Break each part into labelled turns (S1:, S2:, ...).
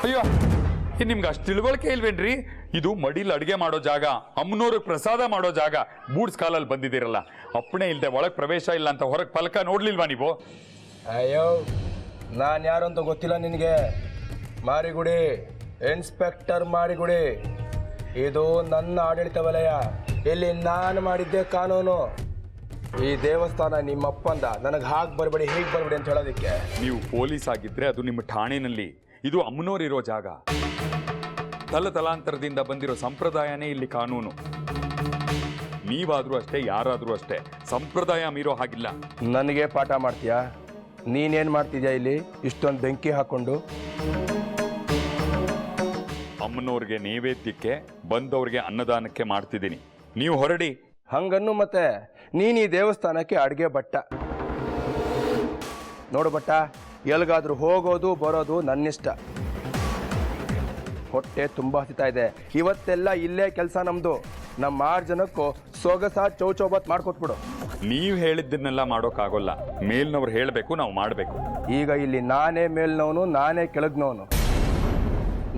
S1: ಅಯ್ಯೋ ನಿಮ್ಗೆ ಅಷ್ಟು ತಿಳುವಳಿಕೆ ಇಲ್ವೇನ್ರಿ? ಇದು ಮಡಿಲ್ ಅಡಿಗೆ ಮಾಡೋ ಜಾಗ, ಅಮ್ಮನವ್ರಿಗೆ ಪ್ರಸಾದ ಮಾಡೋ ಜಾಗ. ಬೂಡ್ಸ್ ಕಾಲಲ್ಲಿ ಬಂದಿದ್ದೀರಲ್ಲ, ಅಪ್ಪಣೆ ಇಲ್ಲದೆ ಒಳಗೆ ಪ್ರವೇಶ ಇಲ್ಲ ಅಂತ ಹೊರಗೆ ಫಲಕ ನೋಡ್ಲಿಲ್ವಾ ನೀವು?
S2: ಅಯ್ಯೋ ನಾನು ಯಾರು ಅಂತ ಗೊತ್ತಿಲ್ಲ ನಿನಗೆ. ಮಾರಿಗುಡಿ, ಇನ್ಸ್ಪೆಕ್ಟರ್ ಮಾರಿಗುಡಿ. ಇದು ನನ್ನ ಆಡಳಿತ ವಲಯ. ಇಲ್ಲಿ ನಾನು ಮಾಡಿದ್ದೆ ಕಾನೂನು. ಈ ದೇವಸ್ಥಾನ ನಿಮ್ಮಪ್ಪಂದ. ನನಗೆ ಹಾಗೆ ಬರಬೇಡಿ ಹೀಗೆ ಬರಬೇಡಿ ಅಂತ ಹೇಳೋದಕ್ಕೆ.
S1: ನೀವು ಪೊಲೀಸ್ ಆಗಿದ್ರೆ ಅದು ನಿಮ್ಮ ಠಾಣೆನಲ್ಲಿ. ಇದು ಅಮ್ಮನೋರಿರೋ ಜಾಗ. ತಲಾಂತರದಿಂದ ಬಂದಿರೋ ಸಂಪ್ರದಾಯನೇ ಇಲ್ಲಿ ಕಾನೂನು. ನೀವಾದ್ರೂ ಅಷ್ಟೇ, ಯಾರಾದ್ರೂ ಅಷ್ಟೇ, ಸಂಪ್ರದಾಯ ಮೀರೋ ಹಾಗಿಲ್ಲ.
S2: ನನಗೆ ಪಾಠ ಮಾಡ್ತೀಯಾ? ನೀನೇನು ಮಾಡ್ತಿದ್ಯಾ ಇಲ್ಲಿ ಇಷ್ಟೊಂದು ಬೆಂಕಿ ಹಾಕೊಂಡು?
S1: ಅಮ್ಮನವ್ರಿಗೆ ನೈವೇದ್ಯಕ್ಕೆ, ಬಂದವ್ರಿಗೆ ಅನ್ನದಾನಕ್ಕೆ ಮಾಡ್ತಿದ್ದೀನಿ. ನೀವು ಹೊರಡಿ.
S2: ಹಂಗನ್ನು ಮತ್ತೆ ನೀನು ಈ ದೇವಸ್ಥಾನಕ್ಕೆ ಅಡುಗೆ ಭಟ್ಟ. ನೋಡು ಭಟ್ಟ, ಎಲ್ಗಾದ್ರೂ ಹೋಗೋದು ಬರೋದು ನನ್ನಿಷ್ಟ. ಹೊಟ್ಟೆ ತುಂಬ ಹಸಿತಾ ಇದೆ. ಇವತ್ತೆಲ್ಲ ಇಲ್ಲೇ ಕೆಲಸ ನಮ್ಮದು. ನಮ್ಮ 6 ಜನಕ್ಕೂ ಸೊಗಸ ಚೌಚೌಬತ್ ಮಾಡ್ಕೊಟ್ಬಿಡು.
S1: ನೀವು ಹೇಳಿದ್ದನ್ನೆಲ್ಲ ಮಾಡೋಕ್ಕಾಗೋಲ್ಲ. ಮೇಲ್ನವ್ರು ಹೇಳಬೇಕು, ನಾವು ಮಾಡಬೇಕು.
S2: ಈಗ ಇಲ್ಲಿ ನಾನೇ ಮೇಲ್ನವನು, ನಾನೇ ಕೆಳಗ್ನವನು.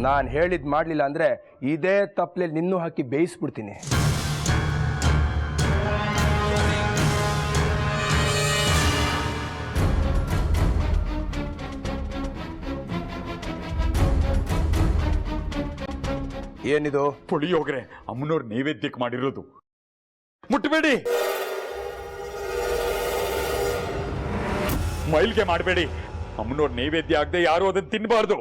S2: ನಾನು ಹೇಳಿದ್ದು ಮಾಡಲಿಲ್ಲ ಅಂದರೆ ಇದೇ ತಪ್ಪಲೆ ನಿನ್ನೂ ಹಾಕಿ ಬೇಯಿಸ್ಬಿಡ್ತೀನಿ. ಏನಿದು?
S1: ಪುಳಿಯೋಗರೆ ಅಮ್ಮನವ್ರು ನೈವೇದ್ಯಕ್ಕೆ ಮಾಡಿರೋದು. ಮುಟ್ಟಬೇಡಿ, ಮೈಲ್ಗೆ ಮಾಡಬೇಡಿ. ಅಮ್ಮನವ್ರ ನೈವೇದ್ಯ ಆಗದೆ ಯಾರು ಅದನ್ನು ತಿನ್ನಬಾರ್ದು.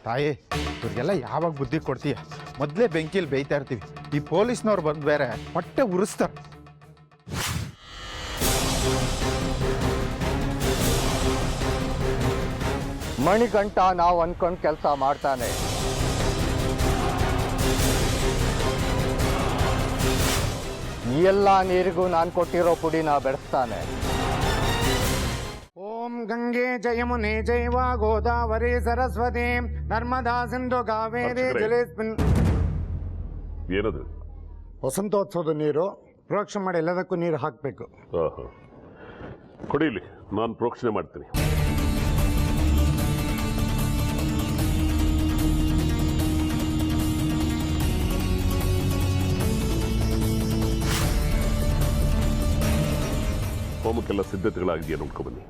S3: ತಾಯಿ, ಇವ್ರಿಗೆಲ್ಲ ಯಾವಾಗ ಬುದ್ಧಿ ಕೊಡ್ತೀಯ? ಮೊದಲೇ ಬೆಂಕಿಯಲ್ಲಿ ಬೇಯ್ತಾ ಇರ್ತೀವಿ. ಈ ಪೊಲೀಸ್ನವ್ರು ಬಂದು ಬೇರೆ ಹೊಟ್ಟೆ ಉರಿಸ್ತಾರೆ.
S4: ಮಣಿಗಂಟ ನಾವು ಅನ್ಕೊಂಡು ಕೆಲಸ ಮಾಡ್ತಾನೆ. ಎಲ್ಲ ನೀರಿಗೂ ನಾನು ಕೊಟ್ಟಿರೋ ಪುಡಿನ ಬೆಳೆಸ್ತಾನೆ.
S5: ಓಂ ಗಂಗೆ ಜಯಮುನೆ ಜೈವ ಗೋದಾವರಿ ಸರಸ್ವತಿ ನರ್ಮದಾ ಸಿಂಧು ಕಾವೇರಿ ಜಲೇಸ್ಮಿನ್.
S6: ಏನದು?
S5: ವಸಂತೋತ್ಸವದ ನೀರು ಪ್ರೋಕ್ಷಣೆ ಮಾಡಿ ಎಲ್ಲದಕ್ಕೂ ನೀರು ಹಾಕಬೇಕು.
S6: ಕೊಡಿಲಿ, ನಾನು ಪ್ರೋಕ್ಷಣೆ ಮಾಡ್ತೀನಿ. ಹೋಮಕ್ಕೆಲ್ಲ ಸಿದ್ಧತೆಗಳಾಗಿದೆಯಾ ನೋಡ್ಕೊಬನ್ನಿ.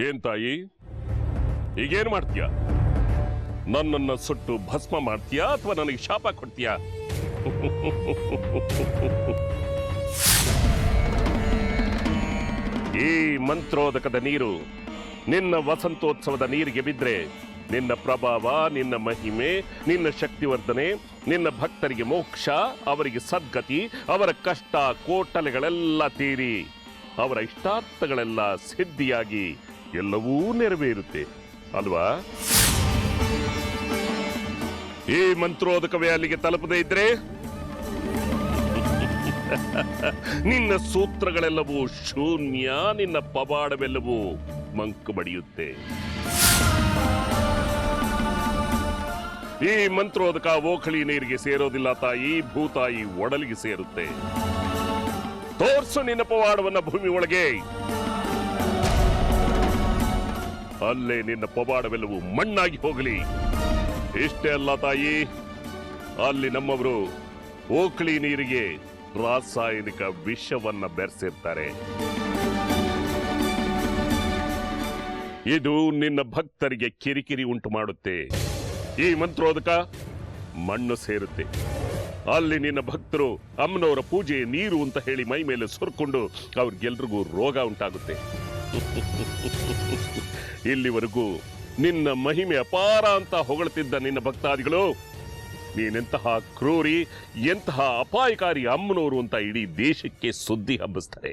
S6: ಏನ್ ತಾಯಿ, ಈಗೇನ್ ಮಾಡ್ತೀಯ? ನನ್ನನ್ನು ಸುಟ್ಟು ಭಸ್ಮ ಮಾಡ್ತೀಯಾ ಅಥವಾ ನನಗೆ ಶಾಪ ಕೊಡ್ತೀಯಾ? ಈ ಮಂತ್ರೋದಕದ ನೀರು ನಿನ್ನ ವಸಂತೋತ್ಸವದ ನೀರಿಗೆ ಬಿದ್ರೆ ನಿನ್ನ ಪ್ರಭಾವ, ನಿನ್ನ ಮಹಿಮೆ, ನಿನ್ನ ಶಕ್ತಿವರ್ಧನೆ, ನಿನ್ನ ಭಕ್ತರಿಗೆ ಮೋಕ್ಷ, ಅವರಿಗೆ ಸದ್ಗತಿ, ಅವರ ಕಷ್ಟ ಕೋಟಲೆಗಳೆಲ್ಲ ತೀರಿ ಅವರ ಇಷ್ಟಾರ್ಥಗಳೆಲ್ಲ ಸಿದ್ಧಿಯಾಗಿ ಎಲ್ಲವೂ ನೆರವೇರುತ್ತೆ ಅಲ್ವಾ? ಈ ಮಂತ್ರೋದಕವೇ ಅಲ್ಲಿಗೆ ತಲುಪದೇ ಇದ್ರೆ ನಿನ್ನ ಸೂತ್ರಗಳೆಲ್ಲವೂ ಶೂನ್ಯ, ನಿನ್ನ ಪವಾಡವೆಲ್ಲವೂ ಮಂಕು ಬಡಿಯುತ್ತೆ. ಈ ಮಂತ್ರೋದಕ ಓಖಳಿ ನೀರಿಗೆ ಸೇರೋದಿಲ್ಲ ತಾಯಿ, ಭೂತಾಯಿ ಒಡಲಿಗೆ ಸೇರುತ್ತೆ. ತೋರ್ಸು ನಿನ್ನ ಪವಾಡವನ್ನ ಭೂಮಿ ಒಳಗೆ. ಅಲ್ಲೇ ನಿನ್ನ ಪವಾಡವೆಲ್ಲವೂ ಮಣ್ಣಾಗಿ ಹೋಗಲಿ. ಇಷ್ಟೇ ಅಲ್ಲ ತಾಯಿ, ಅಲ್ಲಿ ನಮ್ಮವರು ಓಕಳಿ ನೀರಿಗೆ ರಾಸಾಯನಿಕ ವಿಷವನ್ನ ಬೆರೆಸಿರ್ತಾರೆ. ಇದು ನಿನ್ನ ಭಕ್ತರಿಗೆ ಕಿರಿಕಿರಿ ಉಂಟು ಮಾಡುತ್ತೆ. ಈ ಮಂತ್ರೋದಕ ಮಣ್ಣು ಸೇರುತ್ತೆ. ಅಲ್ಲಿ ನಿನ್ನ ಭಕ್ತರು ಅಮ್ಮನವರ ಪೂಜೆ ನೀರು ಅಂತ ಹೇಳಿ ಮೈ ಮೇಲೆ ಸುರ್ಕೊಂಡು ಅವ್ರಿಗೆಲ್ರಿಗೂ ರೋಗ ಉಂಟಾಗುತ್ತೆ. ಇಲ್ಲಿವರೆಗೂ ನಿನ್ನ ಮಹಿಮೆ ಅಪಾರ ಅಂತ ಹೊಗಳ್ತಿದ್ದ ನಿನ್ನ ಭಕ್ತಾದಿಗಳು ನೀನೆಂತಹ ಕ್ರೂರಿ, ಎಂತಹ ಅಪಾಯಕಾರಿ ಅಮ್ಮನವರು ಅಂತ ಇಡೀ ದೇಶಕ್ಕೆ ಸುದ್ದಿ ಹಬ್ಬಿಸ್ತಾರೆ.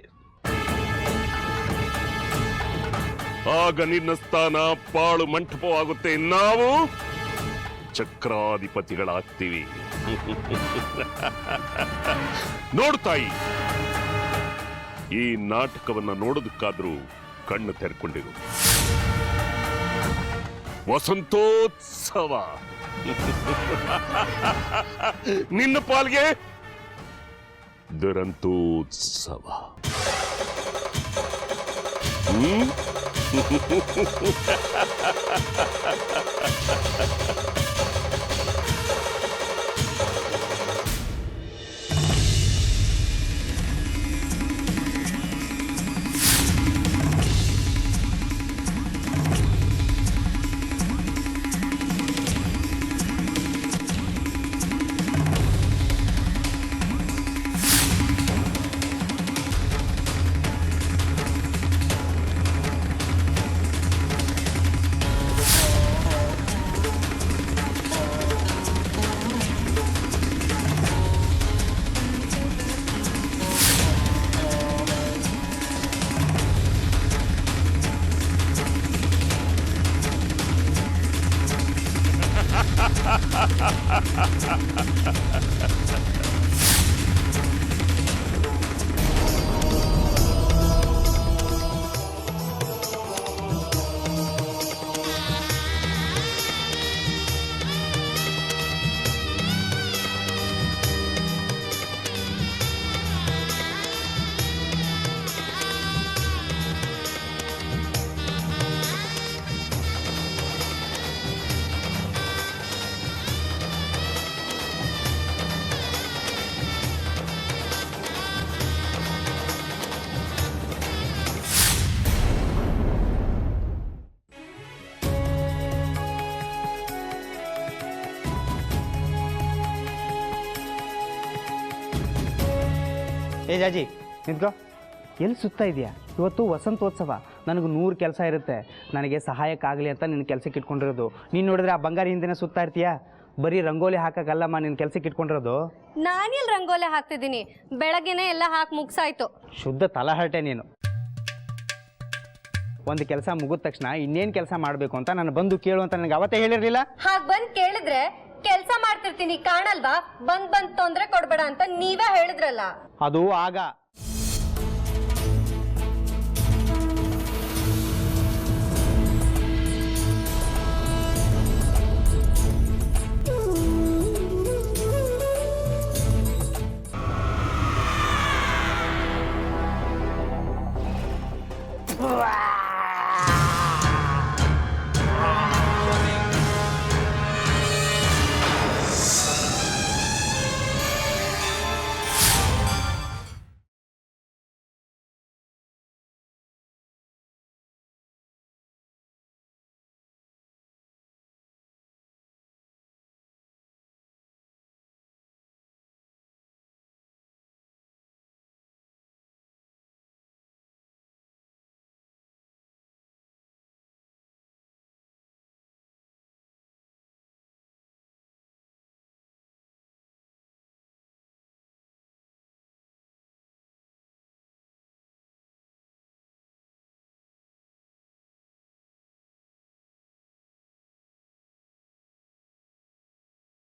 S6: ಆಗ ನಿನ್ನ ಸ್ಥಾನ ಪಾಳು ಮಂಟಪವಾಗುತ್ತೆ. ನಾವು ಚಕ್ರಾಧಿಪತಿಗಳಾಗ್ತೀವಿ. ನೋಡ್ತಾಯಿ, ಈ ನಾಟಕವನ್ನ ನೋಡೋದಕ್ಕಾದ್ರೂ ಕಣ್ಣು ತೆರೆಕೊಂಡಿರು. ವಸಂತೋತ್ಸವ ನಿನ್ನ ಪಾಲ್ಗೆ ದುರಂತೋತ್ಸವ.
S7: ಏ ಜಾಜಿ ನಿಂತ್ಕೋ, ಎಲ್ಲಿ ಸುತ್ತಾ ಇದೆಯಾ? ಇವತ್ತು ವಸಂತೋತ್ಸವ, ನನಗೆ 100 ಕೆಲಸ ಇರುತ್ತೆ. ನನಗೆ ಸಹಾಯಕ್ಕಾಗಲಿ ಅಂತ ನಿನ್ನ ಕೆಲಸಕ್ಕೆ ಇಟ್ಕೊಂಡಿರೋದು. ನೀನು ನೋಡಿದ್ರೆ ಆ ಬಂಗಾರಿ ಹಿಂದೆನೇ ಸುತ್ತಾ ಇರ್ತೀಯಾ? ಬರೀ ರಂಗೋಲಿ ಹಾಕಕ್ಕಲ್ಲಮ್ಮ ನಿನ್ನ ಕೆಲಸಕ್ಕೆ ಇಟ್ಕೊಂಡಿರೋದು.
S8: ನಾನೆಲ್ಲಿ ರಂಗೋಲಿ ಹಾಕ್ತಿದ್ದೀನಿ? ಬೆಳಗ್ಗೆನೆ ಎಲ್ಲ ಹಾಕಿ ಮುಗಿಸಾಯ್ತು.
S7: ಶುದ್ಧ ತಲಹರಟೆ ನೀನು. ಒಂದು ಕೆಲಸ ಮುಗಿದ ತಕ್ಷಣ ಇನ್ನೇನು ಕೆಲಸ ಮಾಡಬೇಕು ಅಂತ ನಾನು ಬಂದು ಕೇಳು ಅಂತ ನನಗೆ ಅವತ್ತೇ ಹೇಳಿರಲಿಲ್ಲ?
S8: ಹಾಗೆ ಬಂದು ಕೇಳಿದ್ರೆ ಕೆಲಸ ಮಾಡ್ತಿರ್ತೀನಿ ಕಾಣಲ್ವಾ? ಬಂದ್ ತೊಂದ್ರೆ ಕೊಡ್ಬೇಡ ಅಂತ ನೀವೇ ಹೇಳಿದ್ರಲ್ಲ.
S7: ಅದು ಆಗ